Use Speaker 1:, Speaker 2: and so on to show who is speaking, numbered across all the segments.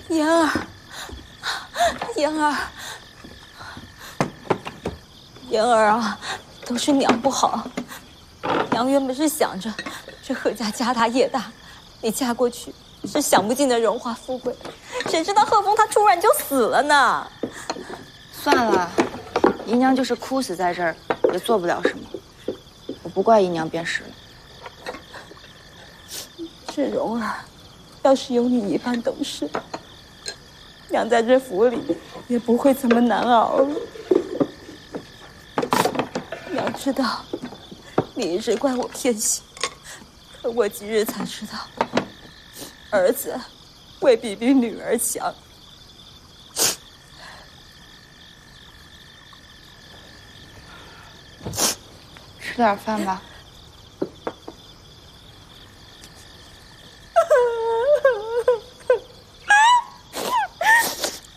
Speaker 1: 妍儿，妍儿，妍儿啊，都是娘不好。娘原本是想着，这贺家家大业大，你嫁过去是享不尽的荣华富贵，谁知道贺峰他突然就死了呢？
Speaker 2: 算了，姨娘就是哭死在这儿，也做不了什么。我不怪姨娘便是了。
Speaker 1: 这蓉儿，要是有你一般懂事，娘在这府里也不会这么难熬了。娘知道，你一直怪我偏心，可我今日才知道，儿子未必比女儿强。
Speaker 2: 吃点饭吧。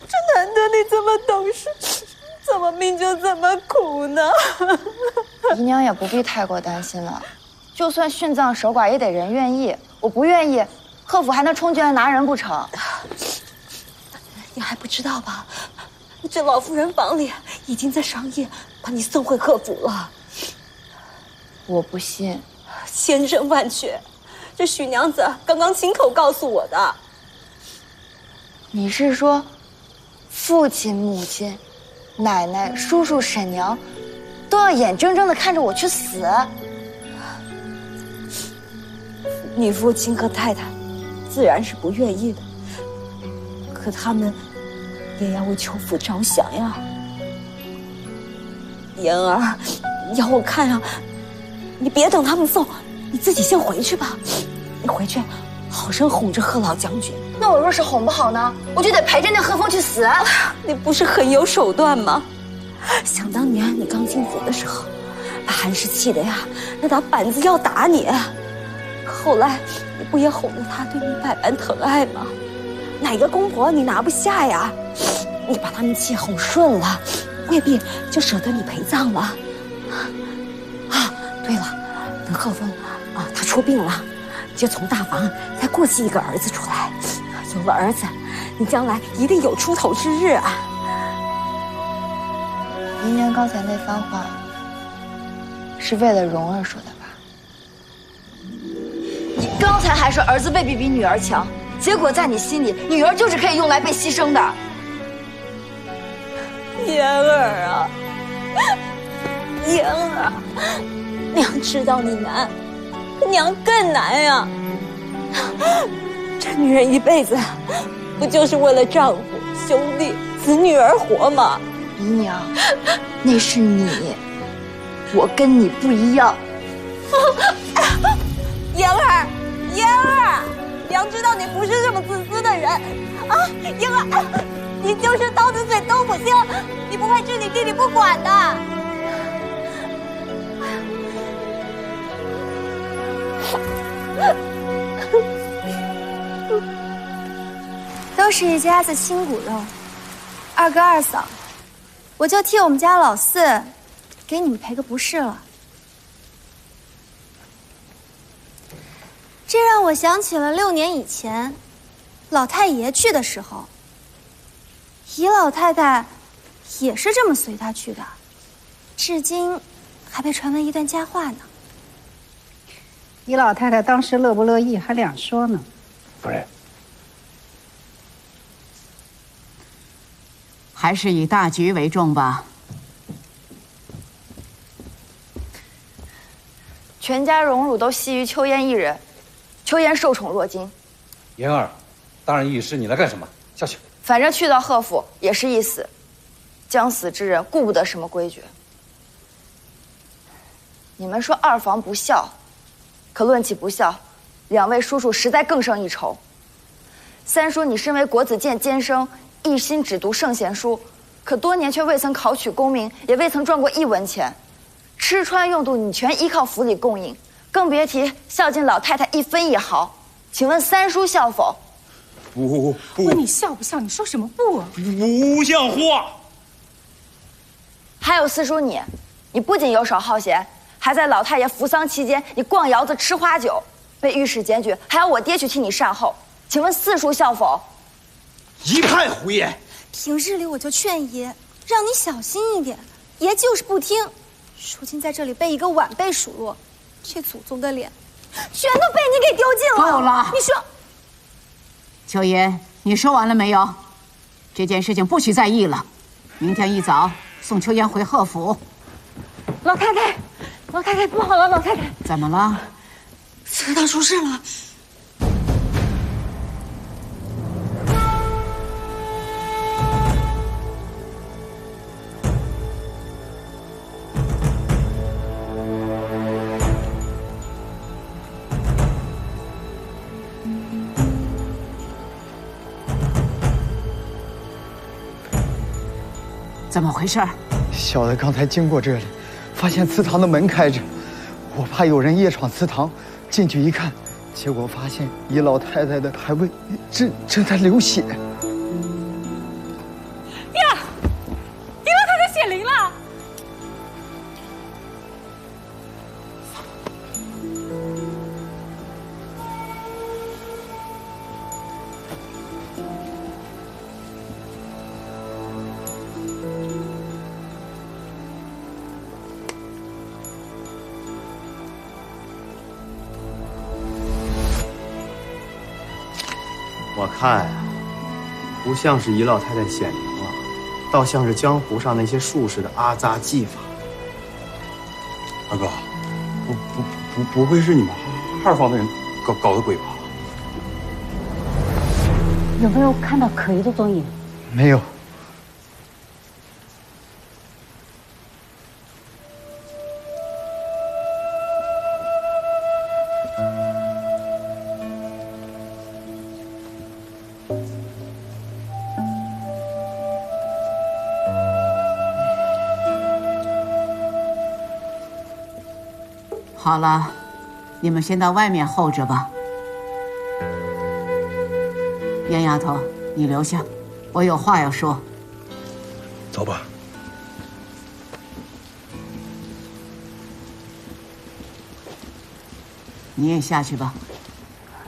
Speaker 1: 这难得你这么懂事，怎么命就这么苦呢？
Speaker 2: 姨娘也不必太过担心了，就算殉葬守寡也得人愿意，我不愿意，贺府还能充军来拿人不成？
Speaker 1: 你还不知道吧？这老夫人房里已经在商议把你送回贺府了。
Speaker 2: 我不信，
Speaker 1: 千真万确，这许娘子刚刚亲口告诉我的。
Speaker 2: 你是说，父亲、母亲、奶奶、叔叔、婶娘，都要眼睁睁地看着我去死？
Speaker 1: 你父亲和太太自然是不愿意的，可他们也要为邱府着想呀。妍儿，要我看啊，你别等他们送，你自己先回去吧。你回去，好生哄着贺老将军。
Speaker 2: 那我若是哄不好呢，我就得陪着那贺峰去死。
Speaker 1: 你不是很有手段吗？想当年你刚进府的时候，把韩氏气的呀，那打板子要打你。后来你不也哄着他对你百般疼爱吗？哪个公婆你拿不下呀？你把他们气哄顺了，未必就舍得你陪葬了。啊，对了，等贺峰啊他出殡了，就从大房再过继一个儿子出来。有了儿子，你将来一定有出头之日啊！
Speaker 2: 姨娘刚才那番话，是为了蓉儿说的吧？你刚才还说儿子未必比女儿强，结果在你心里，女儿就是可以用来被牺牲的。
Speaker 1: 妍儿啊，妍儿啊，娘知道你难，可娘更难呀。这女人一辈子，不就是为了丈夫、兄弟、子女而活吗？
Speaker 2: 姨娘，那是你，我跟你不一样。
Speaker 1: 妍儿，妍儿，娘知道你不是这么自私的人啊！妍儿，你就是刀子嘴豆腐心，你不会置你弟弟不管的。
Speaker 3: 都是一家子亲骨肉，二哥二嫂，我就替我们家老四给你们赔个不是了。这让我想起了6年以前，老太爷去的时候，姨老太太也是这么随他去的，至今还被传闻一段佳话呢。
Speaker 4: 姨老太太当时乐不乐意还两说呢。
Speaker 5: 夫人，
Speaker 6: 还是以大局为重吧。
Speaker 2: 全家荣辱都系于秋烟一人，秋烟受宠若惊。
Speaker 5: 妍儿，大人议事，你来干什么？下去。
Speaker 2: 反正去到贺府也是一死，将死之人顾不得什么规矩。你们说二房不孝，可论起不孝，两位叔叔实在更胜一筹。三叔，你身为国子监监生，一心只读圣贤书，可多年却未曾考取功名，也未曾赚过1文钱，吃穿用度你全依靠府里供应，更别提孝敬老太太1分1毫。请问三叔孝否？
Speaker 7: 不，
Speaker 8: 问你孝不孝？你说什么不啊？
Speaker 7: 不像话！
Speaker 2: 还有四叔你不仅游手好闲，还在老太爷扶丧期间，你逛窑子吃花酒，被御史检举，还要我爹去替你善后。请问四叔孝否？
Speaker 7: 一派胡言！
Speaker 3: 平日里我就劝爷，让你小心一点，爷就是不听。如今在这里被一个晚辈数落，这祖宗的脸，全都被你给丢尽了。
Speaker 6: 够了！
Speaker 3: 你说，
Speaker 6: 秋言，你说完了没有？这件事情不许再议了。明天一早送秋言回贺府。
Speaker 1: 老太太，老太太不好了，老太太，
Speaker 6: 怎么了？
Speaker 1: 祠堂出事了。
Speaker 6: 怎么回事？
Speaker 9: 小的刚才经过这里，发现祠堂的门开着，我怕有人夜闯祠堂，进去一看，结果发现姨老太太的牌位正在流血。
Speaker 8: 呀，姨老太太血淋了！
Speaker 10: 我看呀，不像是姨老太太显灵了，倒像是江湖上那些术士的阿扎技法。
Speaker 7: 二哥，不会是你们二方的人搞的鬼吧？
Speaker 1: 有没有看到可疑的踪影？
Speaker 9: 没有。
Speaker 6: 好了，你们先到外面候着吧。燕丫头，你留下，我有话要说。
Speaker 7: 走吧。
Speaker 6: 你也下去吧。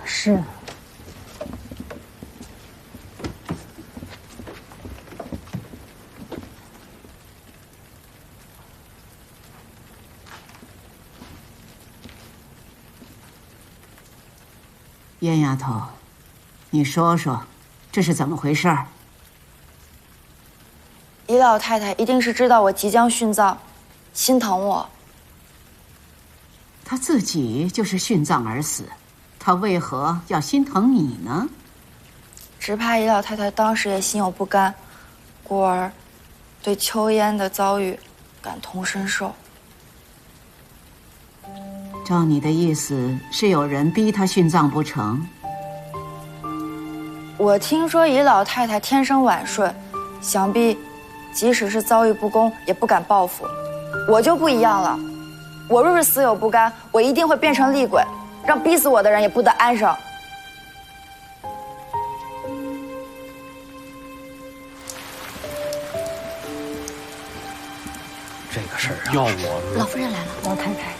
Speaker 1: 是。
Speaker 6: 燕丫头，你说说，这是怎么回事？
Speaker 2: 姨老太太一定是知道我即将殉葬，心疼我。
Speaker 6: 她自己就是殉葬而死，她为何要心疼你呢？
Speaker 2: 只怕姨老太太当时也心有不甘，故而对秋烟的遭遇感同身受。
Speaker 6: 照你的意思，是有人逼她殉葬不成？
Speaker 2: 我听说姨老太太天生晚睡，想必即使是遭遇不公，也不敢报复。我就不一样了，我若是死有不甘，我一定会变成厉鬼，让逼死我的人也不得安生。
Speaker 9: 这个事儿啊，
Speaker 7: 要我
Speaker 1: 老夫人来了，老太太。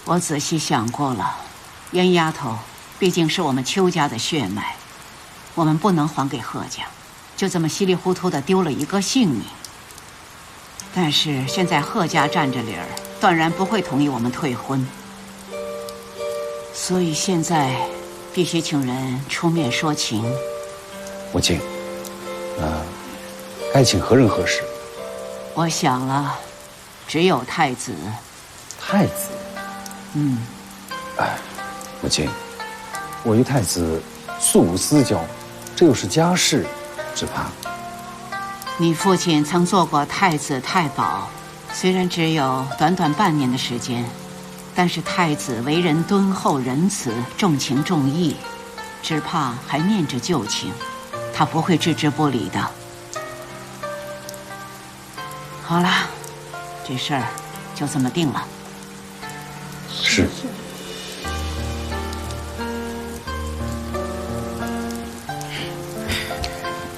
Speaker 6: 我仔细想过了，燕丫头毕竟是我们邱家的血脉，我们不能还给贺家，就这么稀里糊涂的丢了一个性命。但是现在贺家占着理儿，断然不会同意我们退婚，所以现在必须请人出面说情。
Speaker 5: 母亲，该请何人合适？
Speaker 6: 我想了，只有太子。
Speaker 5: 太子。母亲，我与太子素无私交，这又是家事，只怕……
Speaker 6: 你父亲曾做过太子太保，虽然只有短短半年的时间，但是太子为人敦厚仁慈，重情重义，只怕还念着旧情，他不会置之不理的。好了，这事儿就这么定了。
Speaker 5: 是。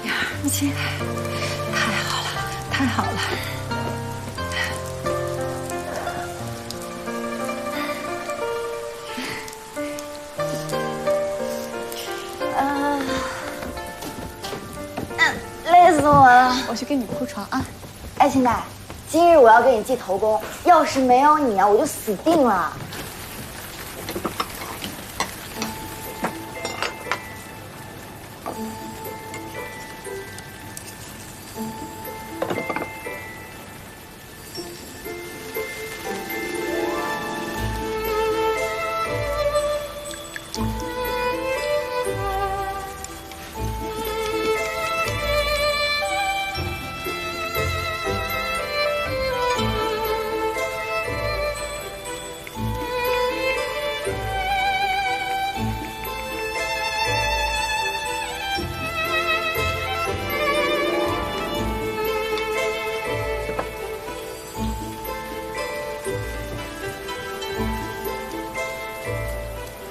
Speaker 8: 呀，母亲，太好了，太好了！
Speaker 2: 弄完了，
Speaker 8: 我去给你铺床啊。
Speaker 2: 哎，亲代，今日我要给你记头功，要是没有你啊，我就死定了。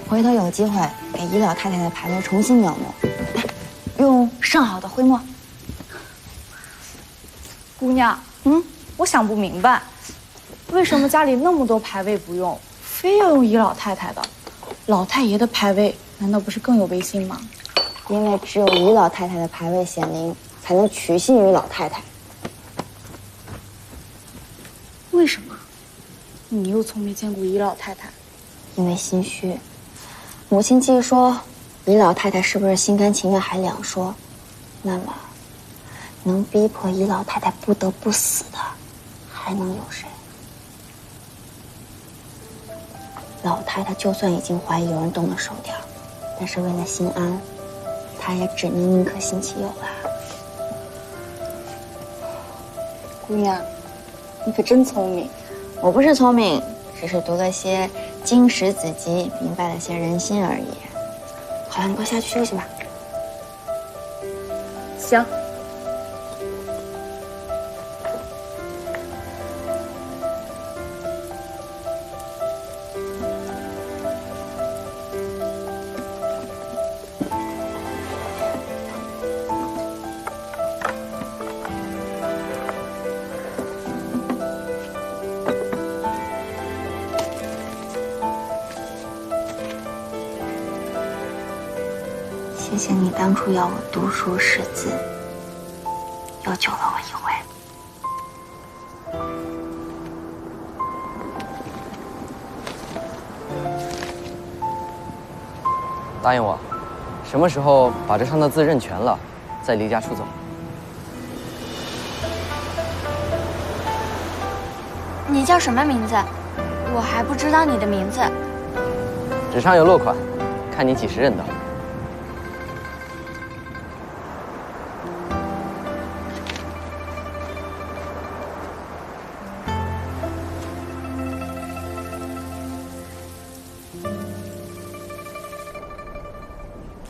Speaker 2: 回头有机会给姨老太太的牌位重新描摹，用上好的徽墨。
Speaker 8: 姑娘，我想不明白，为什么家里那么多牌位不用，非要用姨老太太的？老太爷的牌位难道不是更有威信吗？
Speaker 2: 因为只有姨老太太的牌位显灵，才能取信于老太太。
Speaker 8: 为什么？你又从没见过姨老太太？
Speaker 2: 因为心虚。母亲既说姨老太太是不是心甘情愿还两说，那么能逼迫姨老太太不得不死的还能有谁？老太太就算已经怀疑有人动了手脚，但是为了心安，她也只能宁可信其有啦。姑娘，你可真聪明。我不是聪明，只是读了些经史子集，明白了些人心而已。好了，你快下去休息吧。
Speaker 8: 行。
Speaker 2: 谢谢你当初要我读书识字，又救了我一回。
Speaker 11: 答应我，什么时候把这上的字认全了，再离家出走。
Speaker 3: 你叫什么名字？我还不知道你的名字。
Speaker 11: 纸上有落款，看你几时认到。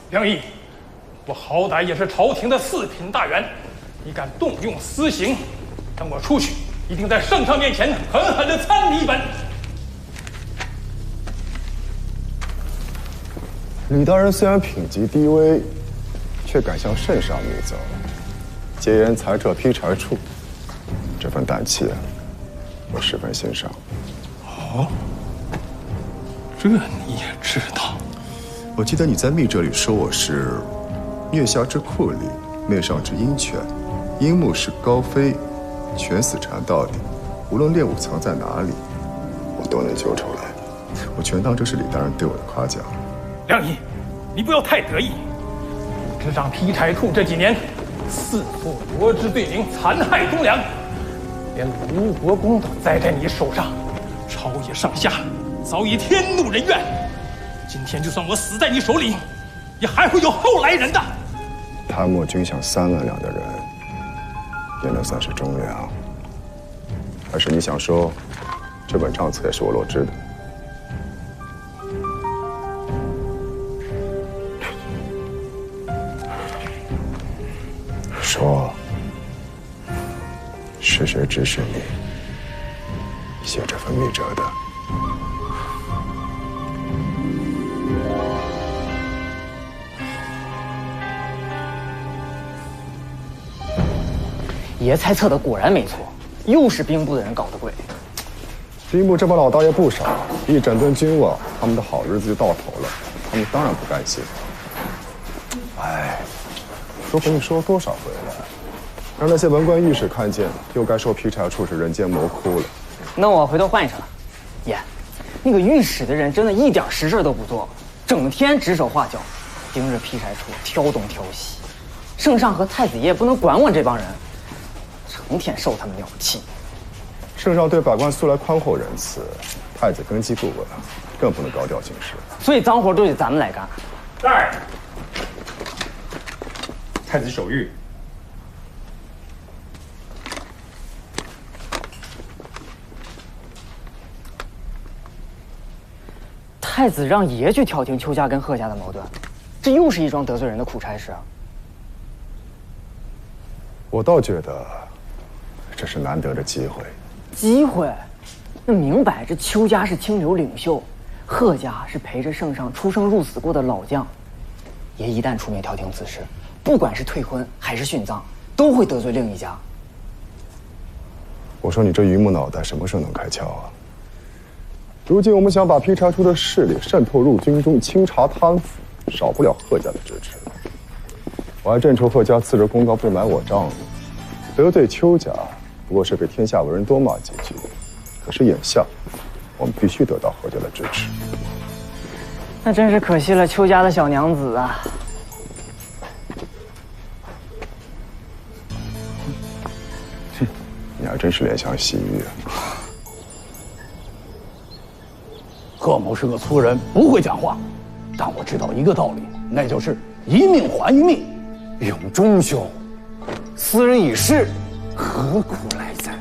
Speaker 12: 梁毅，我好歹也是朝廷的四品大员，你敢动用私刑，等我出去，一定在圣上面前狠狠地参你一本。
Speaker 13: 李大人虽然品级低微，却敢向圣上密奏，节言裁撤劈柴处，这份胆气，我十分欣赏。
Speaker 12: 哦，这你也知道？
Speaker 13: 我记得你在密折里说我是月下之酷吏，妹上之鹰犬，樱木是高飞，犬死缠到底，无论猎物藏在哪里，我都能揪出来。我全当这是李大人对我的夸奖。
Speaker 12: 梁毅，你不要太得意。执掌劈柴处这几年，四副罗织对领，残害忠良，连卢国公都栽在你手上，朝野上下早已天怒人怨。今天就算我死在你手里，也还会有后来人的。
Speaker 13: 贪墨军饷3万两的人，也能算是忠良？还是你想说，这本账册也是我罗织的？说，是谁指使你写这份密折的？
Speaker 11: 爷猜测的果然没错，又是兵部的人搞的鬼。
Speaker 13: 兵部这帮老大爷不少，一整顿军务，他们的好日子就到头了，他们当然不甘心。哎，说回你说多少回了，让那些文官御史看见，又该说劈柴处是人间魔窟了。
Speaker 14: 那我回头换一声了。爷，那个御史的人真的一点实事都不做，整天指手画脚，盯着劈柴处挑东挑西。圣上和太子爷不能管我这帮人，成天受他们鸟气。
Speaker 13: 圣上对百官素来宽厚仁慈，太子根基不稳，更不能高调行事。
Speaker 14: 所以脏活都得咱们来干。
Speaker 12: 在。太子手谕。
Speaker 14: 太子让爷去调停邱家跟贺家的矛盾，这又是一桩得罪人的苦差事啊！
Speaker 13: 我倒觉得这是难得的机会。
Speaker 14: 机会？那明摆着邱家是清流领袖，贺家是陪着圣上出生入死过的老将。爷一旦出面调停此事，不管是退婚还是殉葬，都会得罪另一家。
Speaker 13: 我说你这榆木脑袋什么时候能开窍啊？如今我们想把劈柴处的势力渗透入军中，清查贪腐，少不了贺家的支持。我还正愁贺家次日公告不买我账呢，得罪邱家不过是被天下文人多骂几句。可是眼下，我们必须得到贺家的支持。
Speaker 14: 那真是可惜了邱家的小娘子啊！
Speaker 13: 你还真是怜香惜玉啊！
Speaker 15: 贺某是个粗人，不会讲话，但我知道一个道理，那就是一命还一命。
Speaker 5: 永忠兄，斯人已逝，何苦来哉？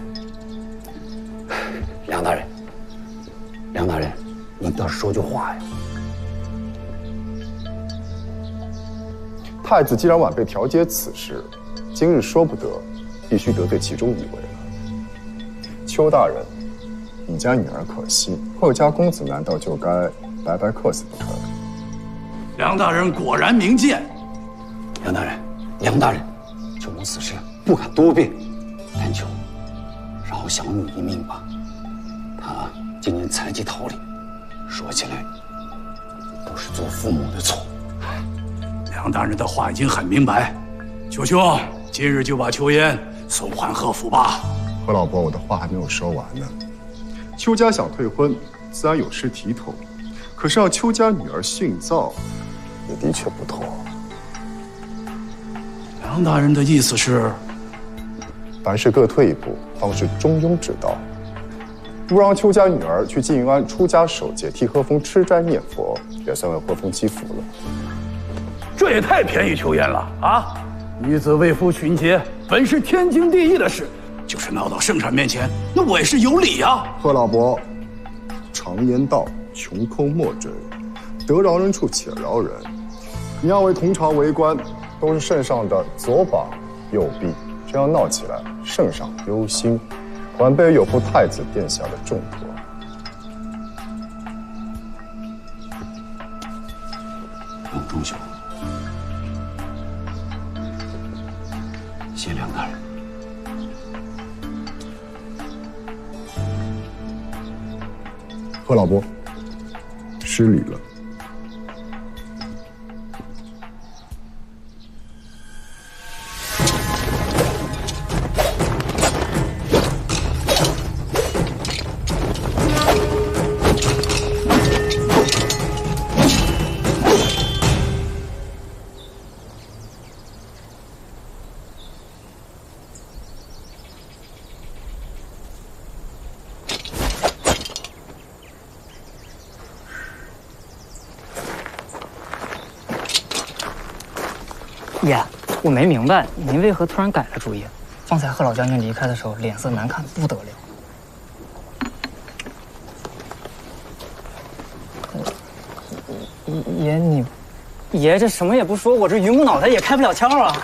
Speaker 5: 梁大人，梁大人，你倒是说句话呀！
Speaker 13: 太子既然晚辈调解此事，今日说不得，必须得罪其中一位了。邱大人，你家女儿可惜，贺家公子难道就该白白客死不成？
Speaker 15: 梁大人果然明鉴。
Speaker 5: 梁大人，梁大人，邱某此事不敢多辩，但求饶小女一命吧。她今年残疾逃离，说起来都是做父母的错。
Speaker 15: 梁大人的话已经很明白，邱兄今日就把邱嫣送还贺府吧。
Speaker 13: 何老伯，我的话还没有说完呢。邱家想退婚，自然有失体统，可是让邱家女儿殉葬，也的确不妥。
Speaker 15: 梁大人的意思是，
Speaker 13: 凡事各退一步，方是中庸之道。不让邱家女儿去缙云庵出家守戒，替贺峰吃斋念佛，也算为贺峰积福了。
Speaker 15: 这也太便宜邱嫣了啊！女子为夫寻结，本是天经地义的事，就是闹到圣上面前，那我也是有理呀。
Speaker 13: 贺老伯，常言道，穷寇莫追，得饶人处且饶人。你二位同朝为官，都是圣上的左膀右臂，这样闹起来，圣上忧心，晚辈有负太子殿下的重托。
Speaker 5: 永忠兄，谢梁大人。
Speaker 13: 贺老伯，失礼了。
Speaker 14: 爷，我没明白您为何突然改了主意。方才贺老将军离开的时候，脸色难看不得了。爷这什么也不说，我这榆木脑袋也开不了窍啊。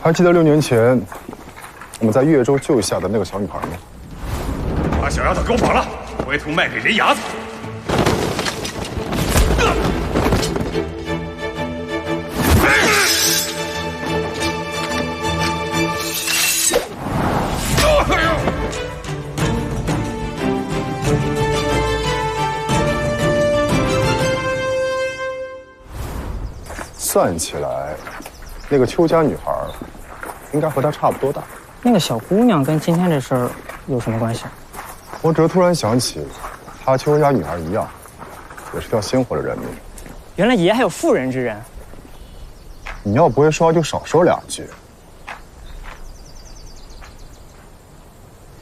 Speaker 13: 还记得6年前我们在越州救下的那个小女孩吗？
Speaker 12: 把小丫头给我绑了，回头卖给人牙子。
Speaker 13: 算起来，那个邱家女孩，应该和她差不多大。
Speaker 14: 那个小姑娘跟今天这事儿有什么关系？
Speaker 13: 我只是突然想起，她邱家女孩一样，也是条鲜活的人命。
Speaker 14: 原来爷还有妇人之仁。
Speaker 13: 你要不会说就少说两句。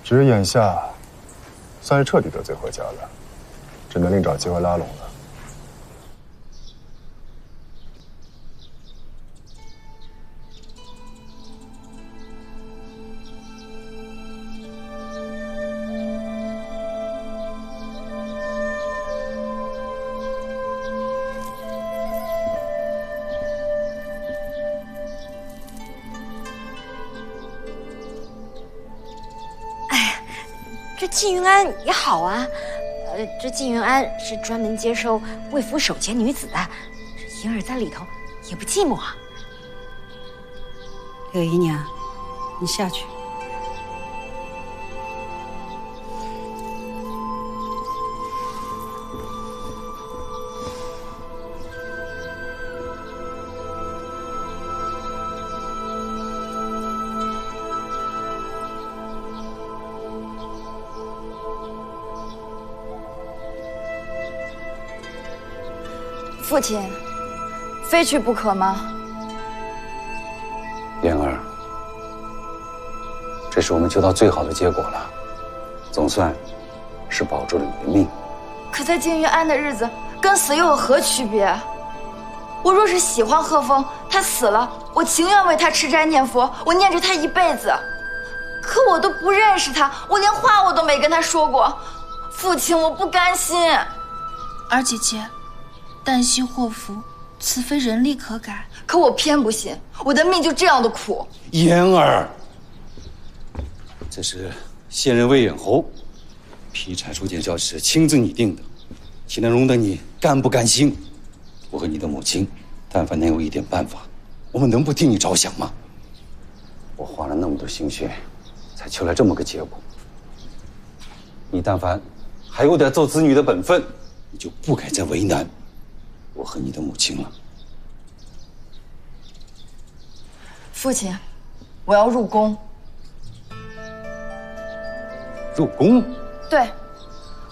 Speaker 13: 只是眼下，算是彻底得罪何家了，只能另找机会拉拢了。
Speaker 16: 这纪云安也好啊，这纪云安是专门接收为府守节女子的，这莹儿在里头也不寂寞啊。
Speaker 17: 柳姨娘，你下去。
Speaker 2: 父亲，非去不可吗？
Speaker 5: 莲儿，这是我们求到最好的结果了，总算是保住了你的命。
Speaker 2: 可在静云安的日子，跟死又有何区别？我若是喜欢贺峰，他死了，我情愿为他吃斋念佛，我念着他一辈子。可我都不认识他，我连话我都没跟他说过。父亲，我不甘心。
Speaker 18: 二姐姐，旦夕祸福，此非人力可改。
Speaker 2: 可我偏不信，我的命就这样的苦。
Speaker 5: 妍儿，这是现任魏远侯劈柴出见教时亲自拟定的，岂能容得你甘不甘心？我和你的母亲，但凡能有一点办法，我们能不替你着想吗？我花了那么多心血，才求来这么个结果。你但凡还有点做子女的本分，你就不该再为难我和你的母亲了。
Speaker 2: 父亲，我要入宫。
Speaker 5: 入宫？
Speaker 2: 对，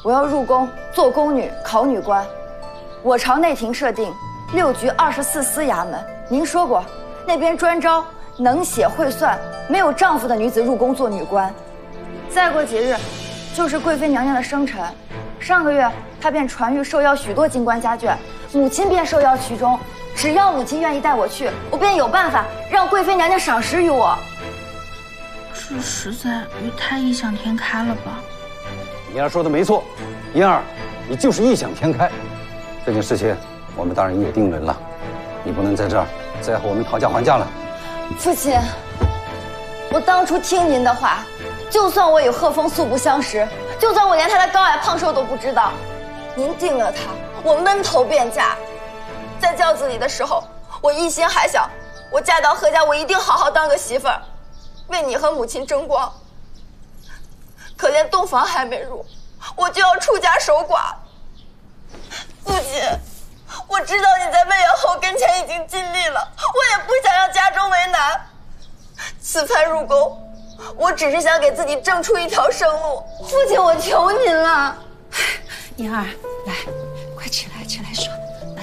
Speaker 2: 我要入宫做宫女，考女官。我朝内廷设定6局24司衙门，您说过，那边专招能写会算、没有丈夫的女子入宫做女官。再过几日，就是贵妃娘娘的生辰。上个月，她便传谕受邀许多京官家眷，母亲便受邀其中。只要母亲愿意带我去，我便有办法让贵妃娘娘赏识于我。
Speaker 18: 这实在与太异想天开了吧？
Speaker 5: 妍儿说的没错，妍儿，你就是异想天开。这件事情我们当然也定人了，你不能在这儿再和我们讨价还价了。
Speaker 2: 父亲，我当初听您的话，就算我与贺峰素不相识，就算我连他的高矮胖瘦都不知道，您定了他，我闷头便嫁。在轿子里的时候，我一心还想，我嫁到贺家，我一定好好当个媳妇儿，为你和母亲争光。可连洞房还没入，我就要出家守寡。父亲，我知道你在魏远侯跟前已经尽力了，我也不想让家中为难。此番入宫，我只是想给自己挣出一条生路。父亲，我求您了。
Speaker 17: 妍儿，来，快起来，起来说。来，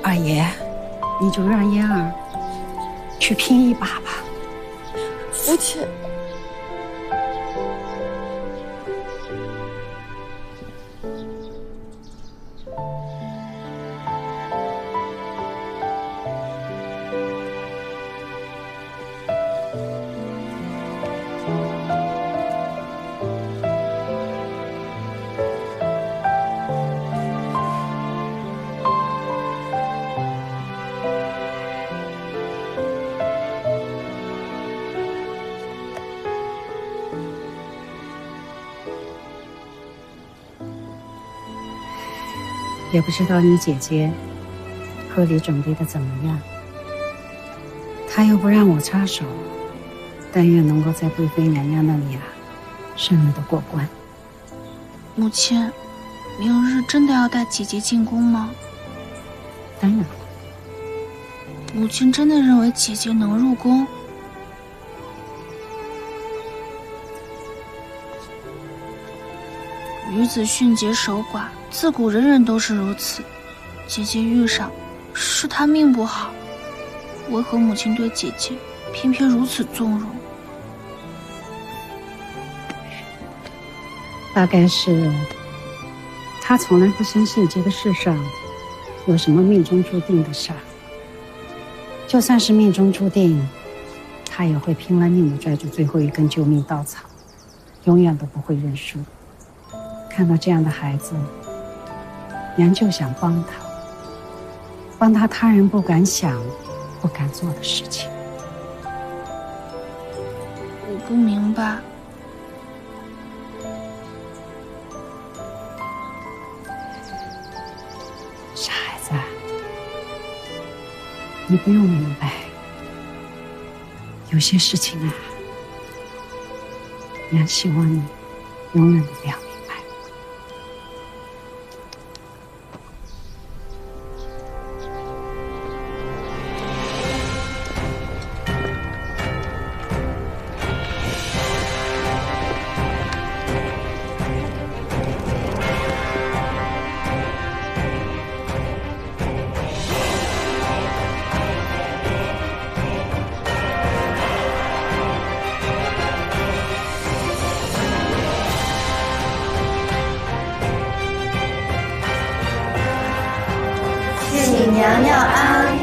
Speaker 17: 二爷，你就让妍儿去拼一把吧。
Speaker 2: 父亲。
Speaker 17: 也不知道你姐姐贺礼准备的怎么样，她又不让我插手，但愿能够在贵妃娘娘那里顺利的过关。
Speaker 18: 母亲，明日真的要带姐姐进宫吗？
Speaker 17: 当然。
Speaker 18: 母亲真的认为姐姐能入宫？女子迅捷守寡，自古人人都是如此。姐姐遇上，是她命不好，为何母亲对姐姐偏偏如此纵容？
Speaker 17: 大概是他从来不相信这个世上有什么命中注定的事儿。就算是命中注定，他也会拼了命的拽住最后一根救命稻草，永远都不会认输。看到这样的孩子，娘就想帮他他人不敢想、不敢做的事情。
Speaker 18: 我不明白。
Speaker 17: 傻孩子，你不用明白，有些事情啊，娘希望你永远都不要明白。
Speaker 3: 请娘娘安。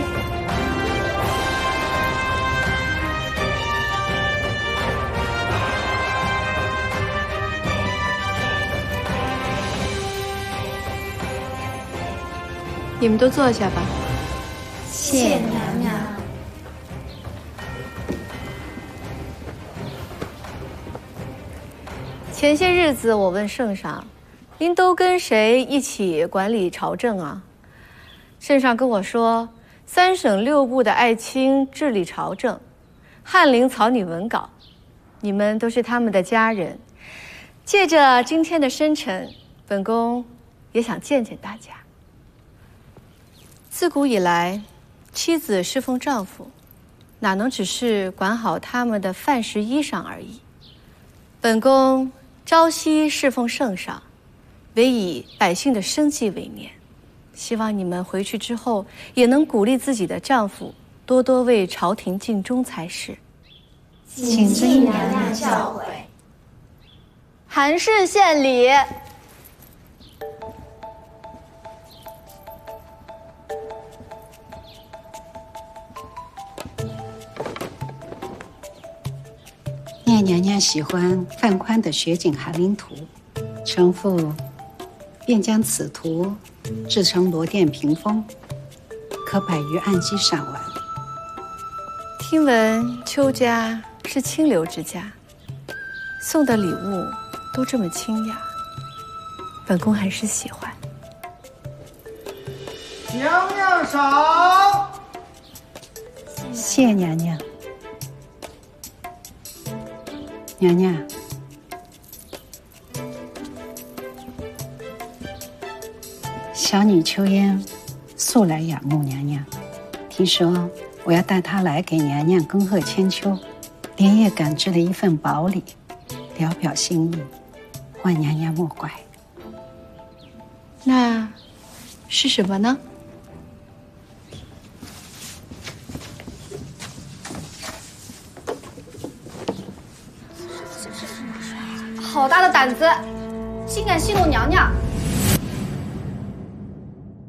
Speaker 19: 你们都坐下吧。
Speaker 3: 谢娘娘。
Speaker 19: 前些日子我问圣上，您都跟谁一起管理朝政啊？圣上跟我说，3省6部的爱卿治理朝政，翰林草拟文稿，你们都是他们的家人。借着今天的生辰，本宫也想见见大家。自古以来，妻子侍奉丈夫，哪能只是管好他们的饭食衣裳而已？本宫朝夕侍奉圣上，唯以百姓的生计为念。希望你们回去之后，也能鼓励自己的丈夫，多多为朝廷尽忠才是。
Speaker 3: 谨记娘娘教诲。
Speaker 19: 韩氏献礼。
Speaker 17: 聂娘娘喜欢范宽的《雪景寒林图》，臣妇便将此图制成罗钿屏风，可摆于案几赏玩。
Speaker 19: 听闻邱家是清流之家，送的礼物都这么清雅，本宫还是喜欢。
Speaker 20: 娘娘赏。
Speaker 17: 谢娘娘。娘娘，小女秋烟素来仰慕娘娘，听说我要带她来给娘娘恭贺千秋，连夜赶制了一份薄礼，聊表心意，望娘娘莫怪。
Speaker 19: 那是什么呢？
Speaker 3: 好大的胆子，竟敢戏弄娘娘！